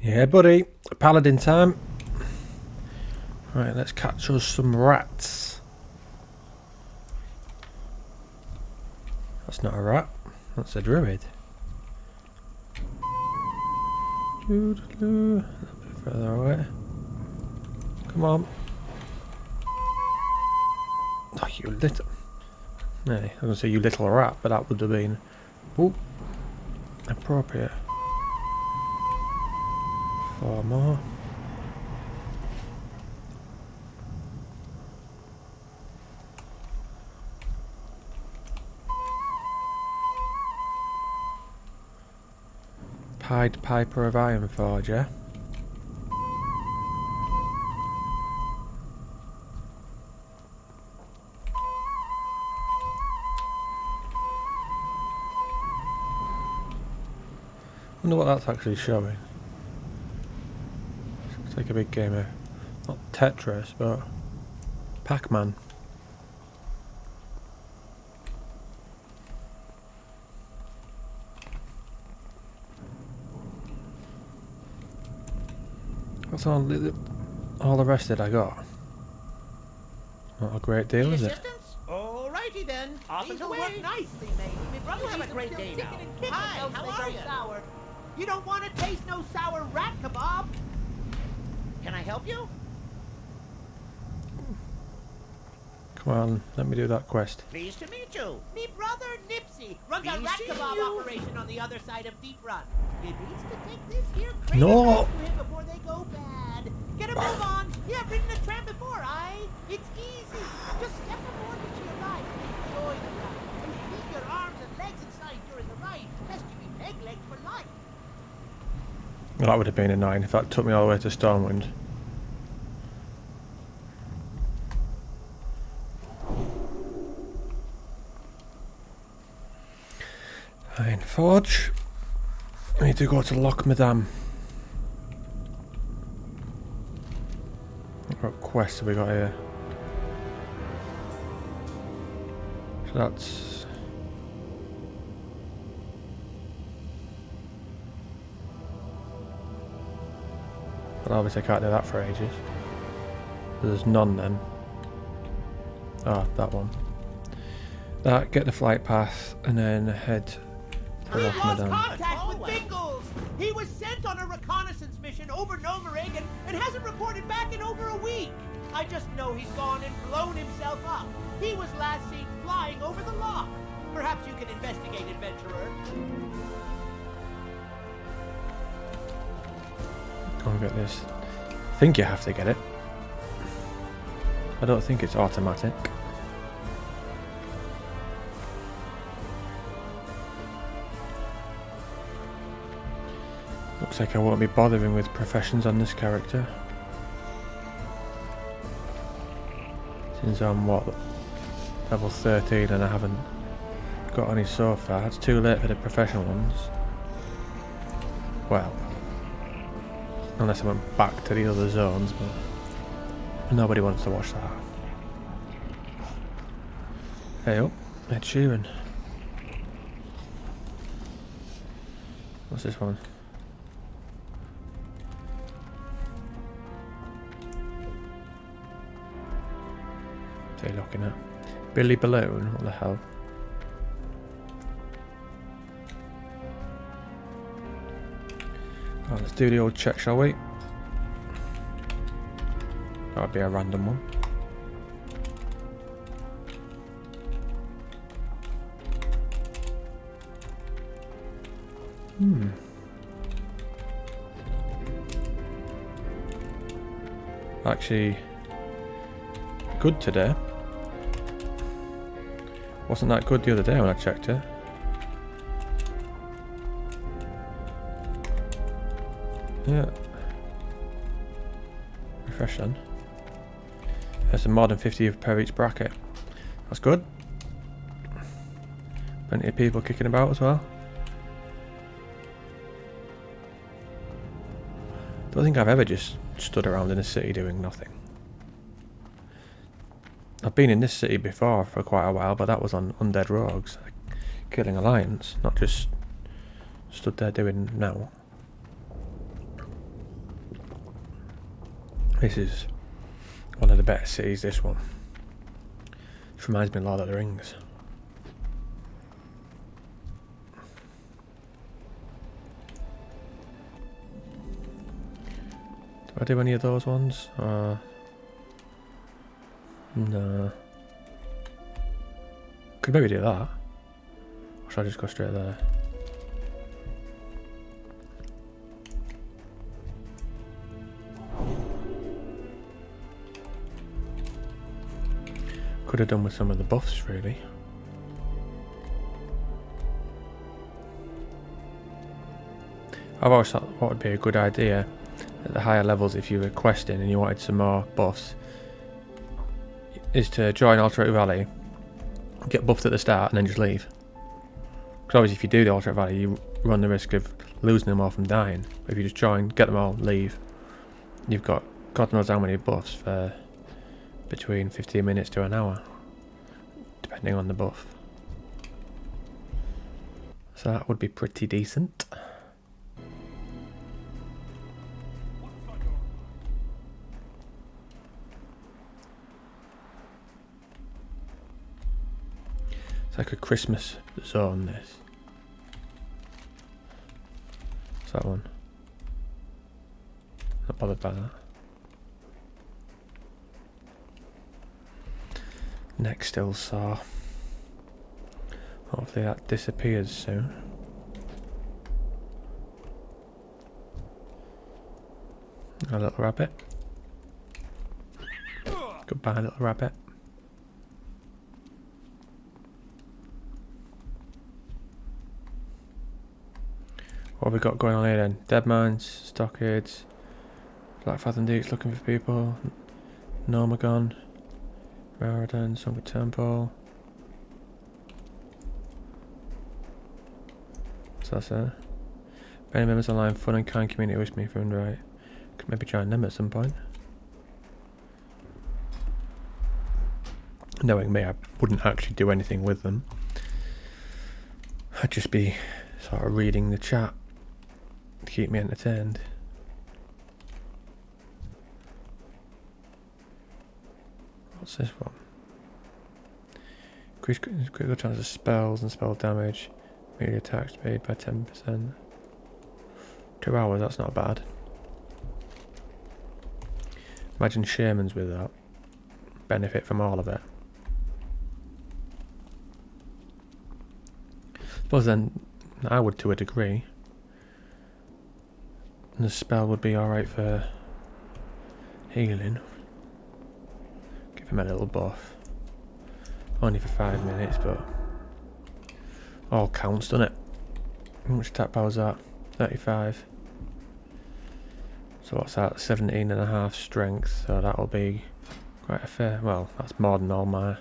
Yeah, buddy. Paladin time. Right, let's catch us some rats. That's not a rat. That's a druid. A little bit further away. Come on. Oh, you little... No, I was going to say you little rat, but that would have been... Ooh, appropriate. 4 more. Pied Piper of Ironforge, yeah? Wonder what that's actually showing. Looks like a big game here. Not Tetris, but Pac-Man. What's all the rest that I got? Not a great deal, is it? Alrighty then. Off and away. Work nicely, mate. You have a great day now. Hi, how are you? Sour. You don't want to taste no sour rat kebab? Can I help you? Come on, let me do that quest. Pleased to meet you. Me brother Nipsey runs a rat kebab operation on the other side of Deep Run. He needs to take this here crate to him before they go bad. Get a move on. You have ridden a tram before, aye? It's easy. Just step aboard when she arrives and enjoy the ride. And keep your arms and legs inside during the ride, lest you be peg-legged for life. Well, that would have been a 9 if that took me all the way to Stormwind. Ironforge. I need to go to Loch Madame. What quest have we got here? So that's... But obviously I can't do that for ages. There's none then. Ah, that one. That, get the flight path, and then head to Loch Madame. Contact with Bingles! He was sent on a reconnaissance mission over Nomerig and hasn't reported back in over a week. I just know he's gone and blown himself up. He was last seen flying over the loch. Perhaps you can investigate, adventurer. Go and get this. I think you have to get it. I don't think it's automatic. Looks like I won't be bothering with professions on this character. Since I'm, what, level 13 and I haven't got any so far. It's too late for the professional ones. Well, unless I went back to the other zones, but nobody wants to watch that. Hey up, Ed Sheeran. What's this one? What are you looking at? Billy Balloon? What the hell? Right, let's do the old check, shall we? That'll be a random one. Actually, good today. Wasn't that good the other day when I checked it? Yeah. Refresh then. There's more than 50 per each bracket. That's good. Plenty of people kicking about as well. Don't think I've ever just stood around in a city doing nothing. I've been in this city before for quite a while, but that was on Undead Rogues, like killing Alliance, not just stood there doing now. This is one of the better cities, this one. This reminds me of Lord of the Rings. Do I do any of those ones? No. Could maybe do that. Or should I just go straight there? Could have done with some of the buffs, really. I've always thought what would be a good idea at the higher levels, if you were questing and you wanted some more buffs, is to join Alternate Valley, get buffed at the start, and then just leave. Because obviously, if you do the Alternate Valley, you run the risk of losing them all from dying. But if you just join, get them all, leave, you've got God knows how many buffs for between 15 minutes to an hour, depending on the buff. So that would be pretty decent. It's like a Christmas zone, this. What's that one? Not bothered by that. Next still saw. Hopefully that disappears soon. A little rabbit. Goodbye, little rabbit. What have we got going on here then? Dead mines, stockades, Black Fathom Deeks looking for people, Nomagon, Raridan, Song of Temple. What's that say? Many members online, fun and kind community wish me found right. Could maybe join them at some point. Knowing me, I wouldn't actually do anything with them. I'd just be sort of reading the chat to keep me entertained. What's this one? Increase critical chance of spells and spell damage. Melee attack speed by 10%. 2 hours, that's not bad. Imagine shamans with that. Benefit from all of it. Suppose then I would to a degree. And the spell would be alright for healing. Give him a little buff. Only for 5 minutes, but all counts, doesn't it? How much attack power is that? 35. So what's that? 17.5 strength. So that'll be quite a fair. Well, that's more than all my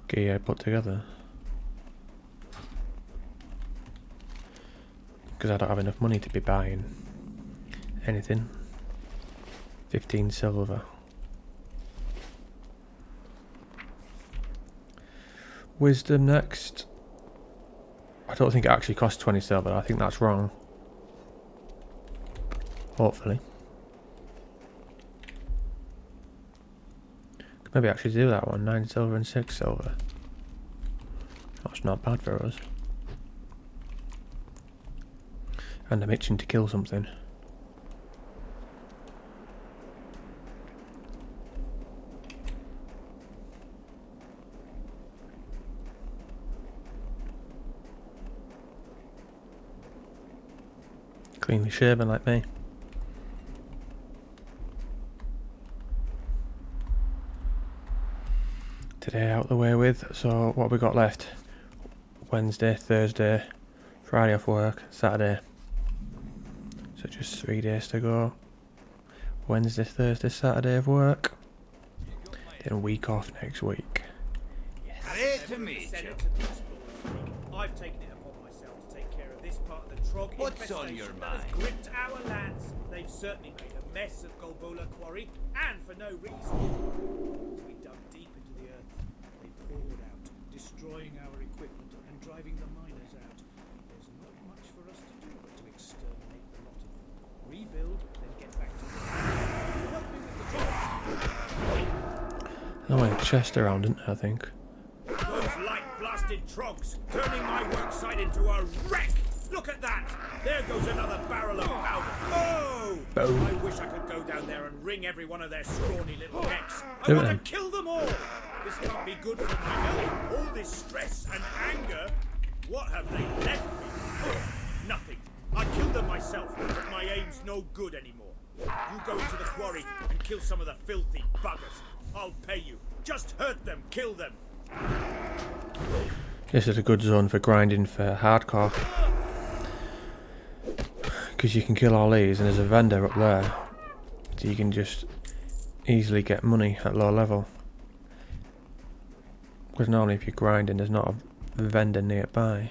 gear put together. Because I don't have enough money to be buying anything. 15 silver. Wisdom next. I don't think it actually costs 20 silver. I think that's wrong. Hopefully. Could maybe actually do that one. 9 silver and 6 silver. That's not bad for us. And I'm itching to kill something. Cleanly shaven like me. Today out the way with, so what have we got left? Wednesday, Thursday, Friday off work, Saturday. So just 3 days to go. Wednesday, Thursday, Saturday of work. Then a week off next week. Great to meet you. I've taken it upon myself to take care of this part of the Trog What's on your infestation that has mind? gripped our lands. They've certainly made a mess of Golbola Quarry, and for no reason. As we dug deep into the earth, they poured out, destroying our equipment and driving the miners out. There's not much for us to do but to exterminate the lot of them. Rebuild, then get back to work. Help me with Oh, a chest around, isn't there, I think? Those light-blasted trogs, turning my worksite into a wreck! Look at that! There goes another barrel of powder. Oh! Boom. I wish I could go down there and wring every one of their scrawny little necks. Do I it want then. to kill them all! This can't be good for my health. All this stress and anger. What have they left me? Nothing. I killed them myself, but my aim's no good anymore. You go into the quarry and kill some of the filthy buggers. I'll pay you. Just hurt them, kill them. This is a good zone for grinding for hardcore. Because you can kill all these and there's a vendor up there. So you can just easily get money at low level. Because normally if you're grinding there's not a vendor nearby.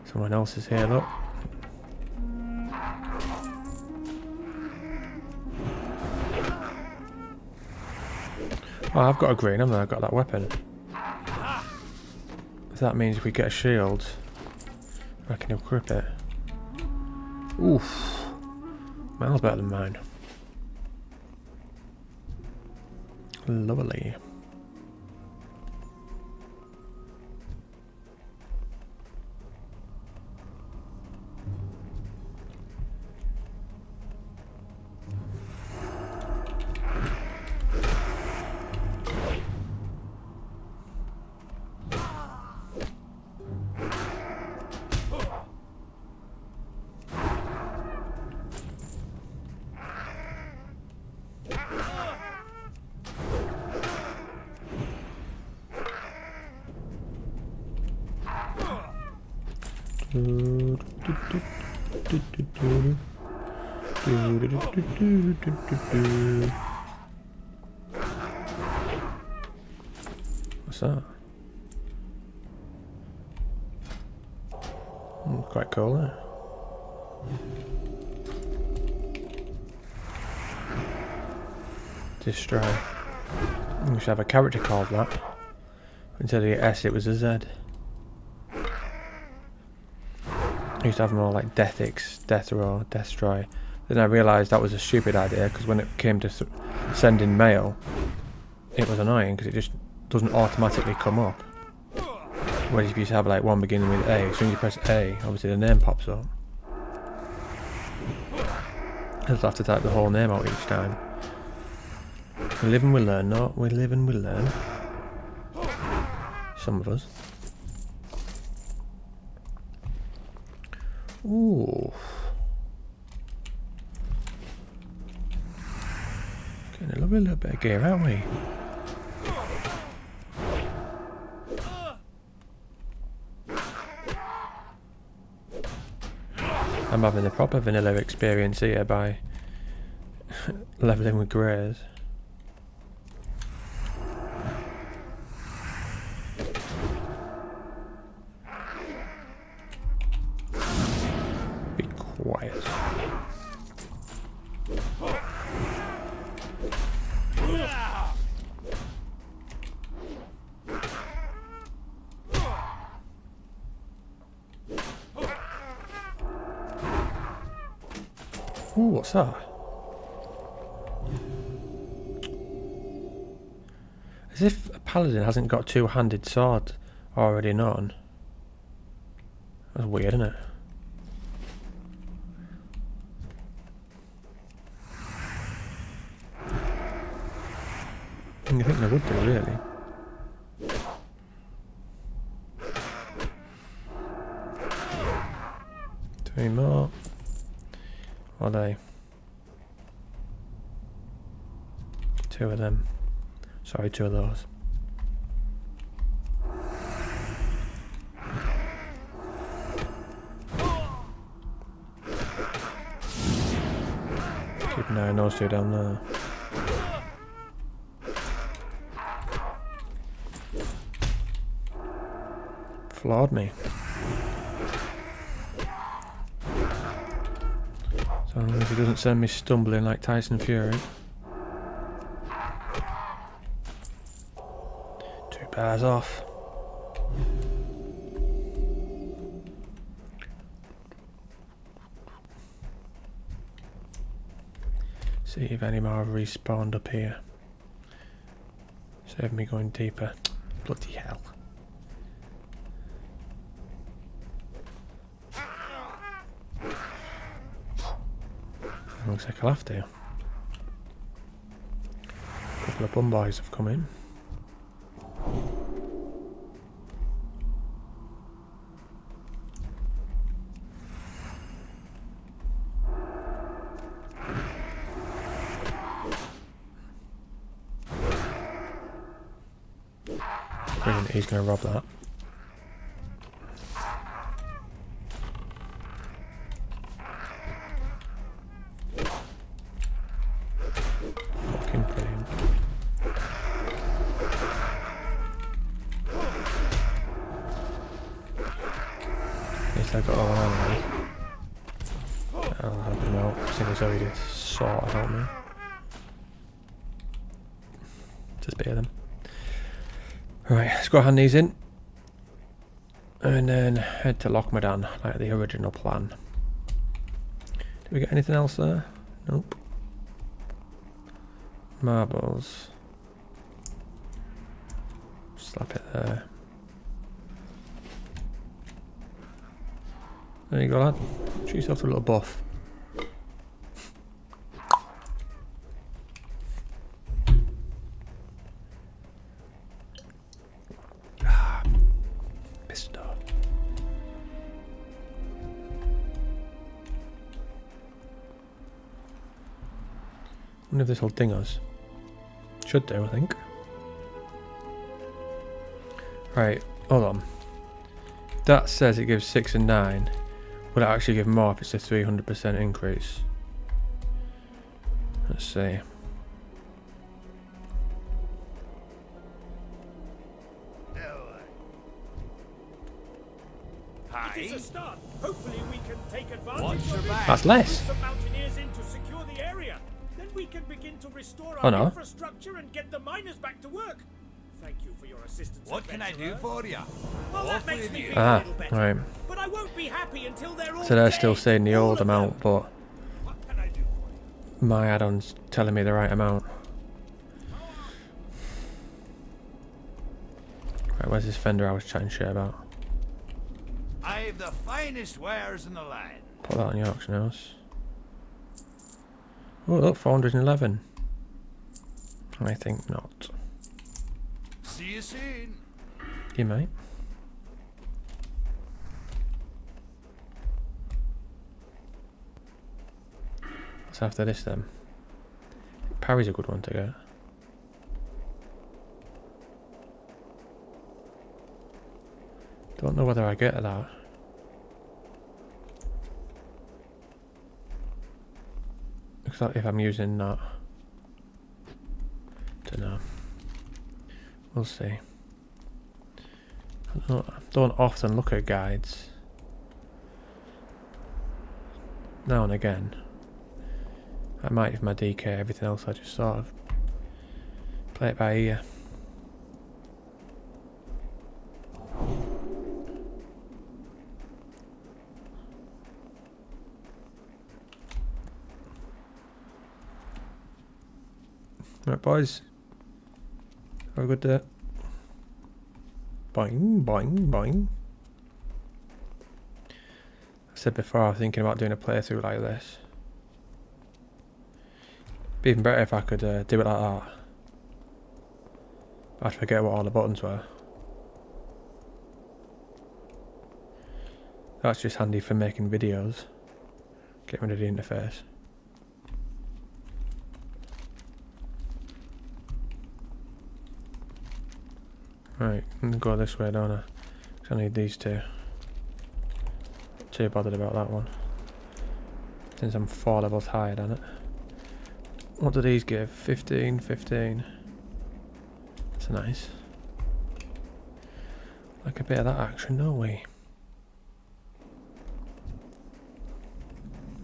Someone else is here, look. Oh, I've got a green, haven't I? I've got that weapon. So that means if we get a shield, I can equip it. Oof. Miles better than mine. Lovely. What's that? Quite cool, isn't it? Destroy. We should have a character called that. Instead of the S, it was a Z. I used to have them all like Deathix, Death Row, Destroy. Then I realised that was a stupid idea because when it came to sending mail, it was annoying because it just doesn't automatically come up. Whereas if you have like one beginning with A, as soon as you press A, obviously the name pops up. I just have to type the whole name out each time. We live and we learn, no? We live and we learn. Some of us. Ooh. Getting a lovely little bit of gear, aren't we? I'm having the proper vanilla experience here by leveling with greys. Be quiet. Ooh, what's that? As if a paladin hasn't got a two-handed sword already known. That's weird, isn't it? You think they would do, really? Three more. Are they? Two of them. Sorry, two of those. Keep an eye on those two down there. Flawed me. So if he doesn't send me stumbling like Tyson Fury. 2 bars off. See if any more have respawned up here. Save me going deeper. Bloody hell. Looks like I'll have to. A couple of bum boys have come in. Brilliant, he's going to rob that. Fucking brilliant. At least I got all one on me. I'll help him out, seeing as though he did sort of help me. Just bear them. Right, let's go hand these in. And then head to Lochmadan, like the original plan. Did we get anything else there? Nope. Marbles. Slap it there. There you go, lad. Treat yourself to a little buff. I wonder if this will ding us. Should do, I think. Right, hold on. That says it gives 6 and 9. Would it actually give more if it's a 300% increase? Let's see. It is a start. Hopefully we can take advantage of it. That's less. Some mountaineers in to secure the area. Then we can begin to restore Oh, our no. infrastructure and get the miners back to work. Thank you for your assistance. What can I do for you? Well, that makes me feel a Ah, little better. right. But I won't be happy until they're all So they're dead. still saying the All old of them. amount, but What can I do for you? my add-on's telling me the right amount. Right, where's this fender I was chatting shit about? I've the finest wares in the land. Put that on your auction house. Oh, look, 411. I think not. See you soon. You might. What's after this then? Parry's a good one to get. Don't know whether I get that. Looks like if I'm using that. Don't know. We'll see. I don't often look at guides. Now and again. I might with my DK, everything else I just sort of play it by ear. Right, boys. Have a good day. Boing, boing, boing. I said before, I was thinking about doing a playthrough like this. Be even better if I could do it like that. I'd forget what all the buttons were. That's just handy for making videos. Get rid of the interface. Right, I'm gonna go this way, don't I? 'Cause I need these two. Too bothered about that one. Since I'm 4 levels higher than it. What do these give? 15, 15. That's nice. Like a bit of that action, don't we?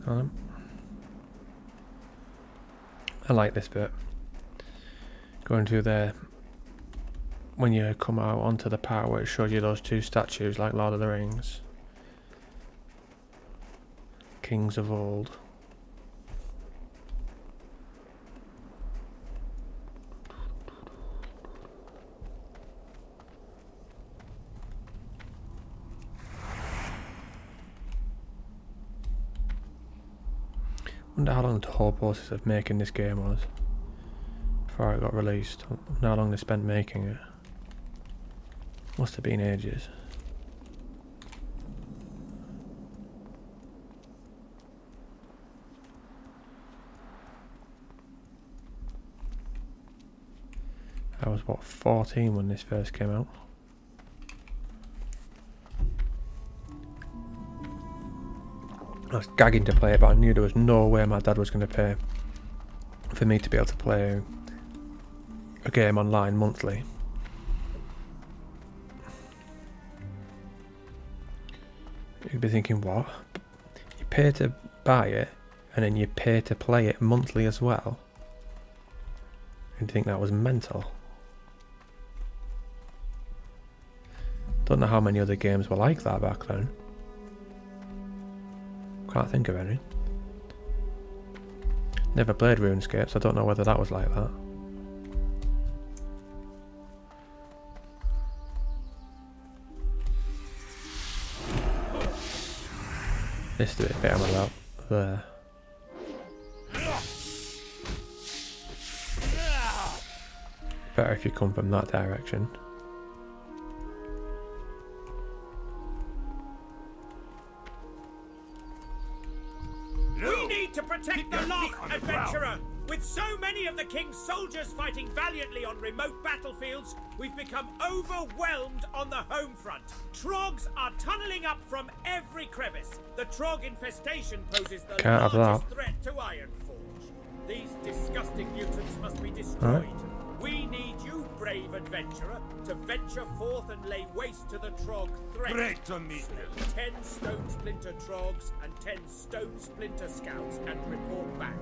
Hold on. I like this bit. Going through there. When you come out onto the part where it shows you those 2 statues like Lord of the Rings. Kings of old. wonder how long the whole process of making this game was before it got released. I wonder how long they spent making it. Must have been ages. I was what, 14 when this first came out. I was gagging to play it, but I knew there was no way my dad was going to pay for me to be able to play a game online monthly. You'd be thinking, what? You pay to buy it, and then you pay to play it monthly as well? You'd think that was mental. Don't know how many other games were like that back then. Can't think of any. Never played RuneScape, so I don't know whether that was like that. This is a bit I'm about there. Better if you come from that direction. We need to protect the lock, adventurer! With so many of the king's soldiers fighting valiantly on remote battlefields, we've become overwhelmed on the home front. Trogs are tunneling up from every crevice. The Trog infestation poses the largest threat to Ironforge. These disgusting mutants must be destroyed. We need you, brave adventurer, to venture forth and lay waste to the Trog threat. Great to meet you. 10 Stone Splinter Trogs and 10 Stone Splinter Scouts and report back.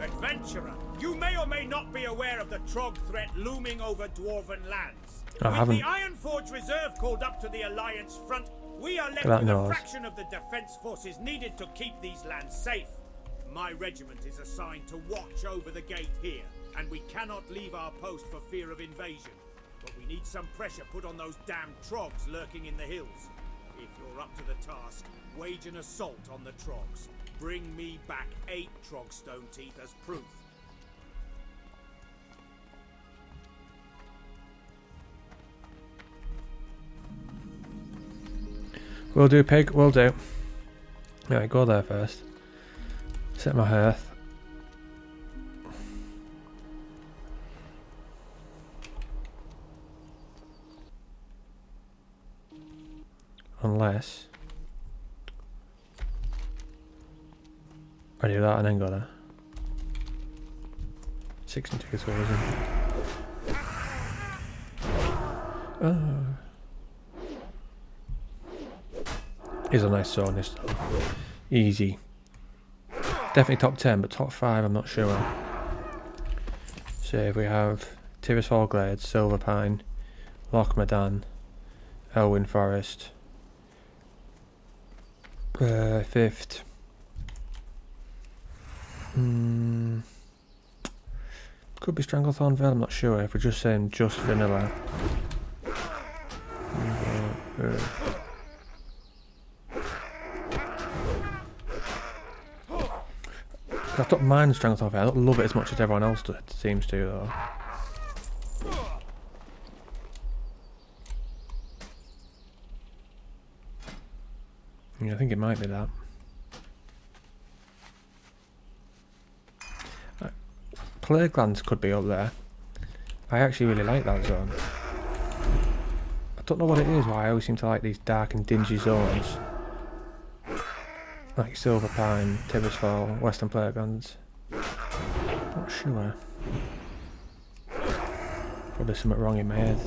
Adventurer, you may or may not be aware of the Trog threat looming over Dwarven lands. With the Ironforge Reserve called up to the Alliance front, we are left with a fraction of the defense forces needed to keep these lands safe. My regiment is assigned to watch over the gate here, and we cannot leave our post for fear of invasion. But we need some pressure put on those damn Trogs lurking in the hills. If you're up to the task, wage an assault on the Trogs. Bring me back 8 Trog stone teeth as proof. Will do, pig, will do. Right, go there first. Set my hearth. Unless I do that and then go there. 6 and 2 is always in. Oh. Is a nice zone this though. Easy. Definitely top 10, but top 5 I'm not sure. So if we have Tirisfal Glades, Silver Pine, Loch Madan, Elwyn Forest, 5th. Could be Stranglethorn Vale, I'm not sure. If we're just saying just vanilla. I don't mind Stranglethorn Vale. I don't love it as much as everyone else seems to though. Yeah, I think it might be that. Plaguelands could be up there. I actually really like that zone. I don't know what it is why I always seem to like these dark and dingy zones. Like Silver Pine, Tirisfal, Western Plaguelands. Not sure. Probably something wrong in my head.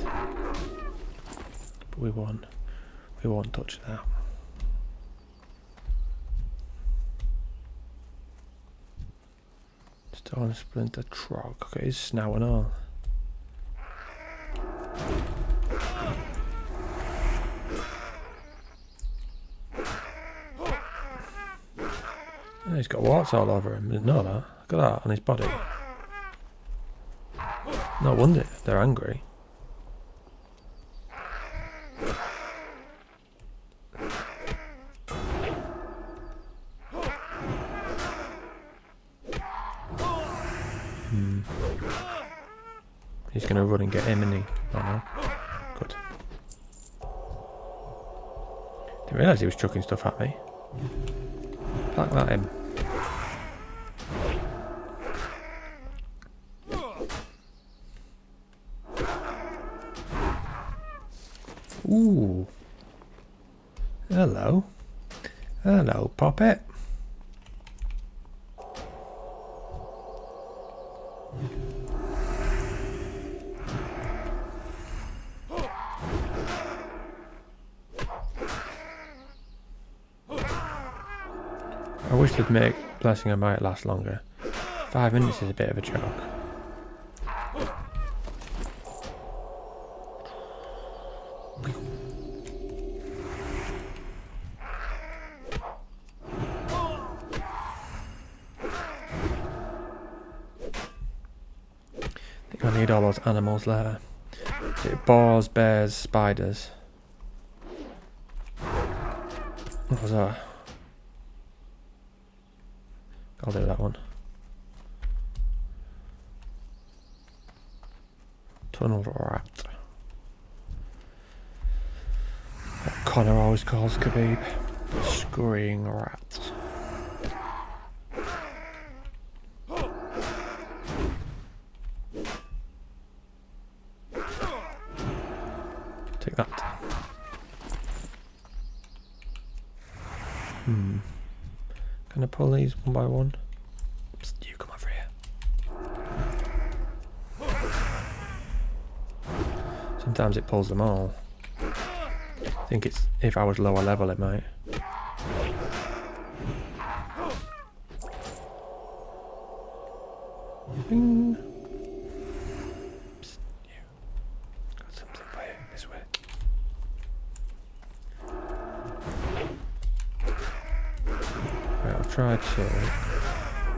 But we won't touch that. Stone Splinter Trog. Okay, his snout and all. Yeah, he's got warts all over him. Didn't know that. Look at that on his body. No wonder they're angry. He's going to run and get him, isn't he? Oh no. Good. Didn't realise he was chucking stuff at me. Pack that in. Ooh. Hello. Hello, Poppet. I wish they'd make Blessing of Might last longer. 5 minutes is a bit of a joke. I think I need all those animals there. Boars, bears, spiders. What was that? I'll do that one. Tunnel rat. What Connor always calls Khabib. Scurrying rat. Take that. Can I pull these one by one? Psst, you come over here. Sometimes it pulls them all. I think it's, if I was lower level it might. Bing. Psst, you. Got something for you, this way. Right, I'll try to...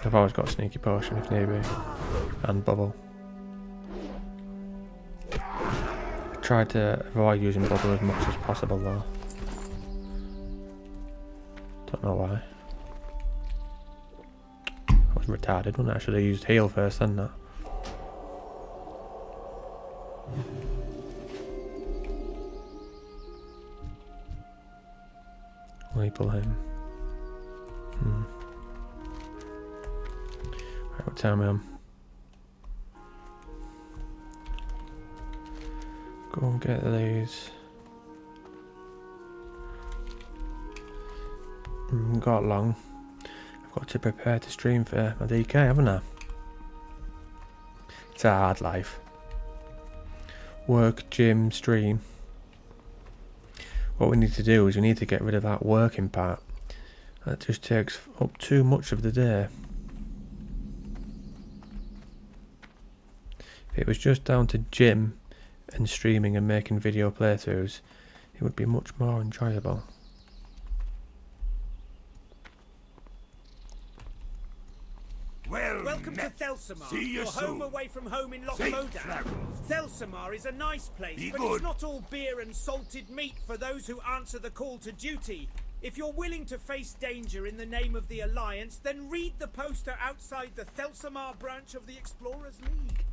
I've always got a sneaky potion if need be, and bubble. I tried to avoid using bubble as much as possible though. Don't know why. I was retarded, wasn't I? I should have used heal first, then that. Label him. Right, what time am I? Go and get these. Got long. I've got to prepare to stream for my DK, haven't I? It's a hard life. Work, gym, stream. What we need to do is we need to get rid of that working part. That just takes up too much of the day. If it was just down to gym and streaming and making video playthroughs, it would be much more enjoyable. Well, Welcome to Thelsamar, See you your home soon. away from home in Loch Safe Modan. travels. Thelsamar is a nice place, Be but good. it's not all beer and salted meat for those who answer the call to duty. If you're willing to face danger in the name of the Alliance, then read the poster outside the Thelsamar branch of the Explorers League.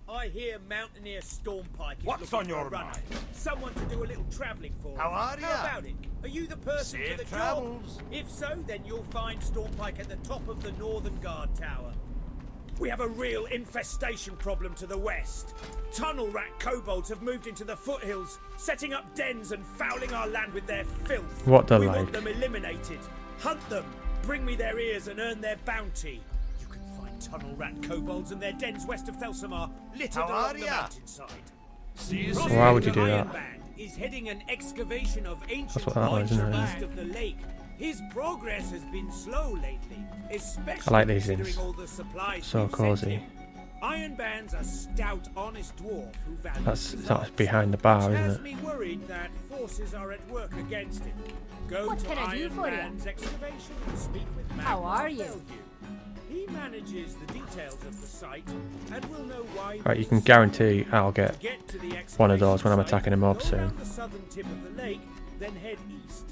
I hear Mountaineer Stormpike is What's looking on for your a runner. mind? Someone to do a little travelling for him. How are ya? How about it? Are you the person Safe for the travels. job? If so, then you'll find Stormpike at the top of the Northern Guard Tower. We have a real infestation problem to the west. Tunnel rat kobolds have moved into the foothills, setting up dens and fouling our land with their filth. What the We like? want them eliminated. Hunt them, bring me their ears and earn their bounty. You can find tunnel rat kobolds and their dens west of Thelsamar, littered How along are the ya? mountainside. See you Ross soon. Why would you do the that? Iron Band is heading an excavation of ancient That's what that was, isn't mines it? east of the lake. His progress has been slow lately, especially I like these considering things. all the supplies So we've sent cosy. him. Iron Band's a stout, honest dwarf who values That's results, behind the bar, which isn't has it? me worried that forces are at work against him. Go What to can I do Iron for you? Band's excavation and speak with How Magnus are you? Bellew. He manages the details of the site and will know why. Right, you can guarantee I'll get To the one of those when I'm excavation attacking a mob site, go soon. around the southern tip of the lake, then head east.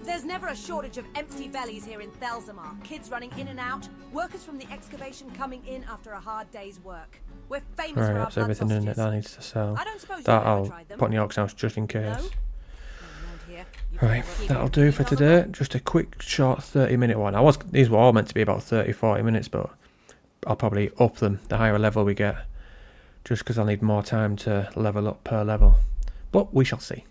There's never a shortage of empty bellies here in Thelzamar. Kids running in and out, workers from the excavation coming in after a hard day's work. We're famous Right, for our that's blood everything in it sausages. that needs to sell. I don't suppose That you've ever I'll tried them. put in the auction house just in No? case. Never mind here. You've Right, never even that'll do for been on the today. Just a quick, short 30-minute one. These were all meant to be about 30-40 minutes, but I'll probably up them the higher level we get, just because I'll need more time to level up per level. But we shall see.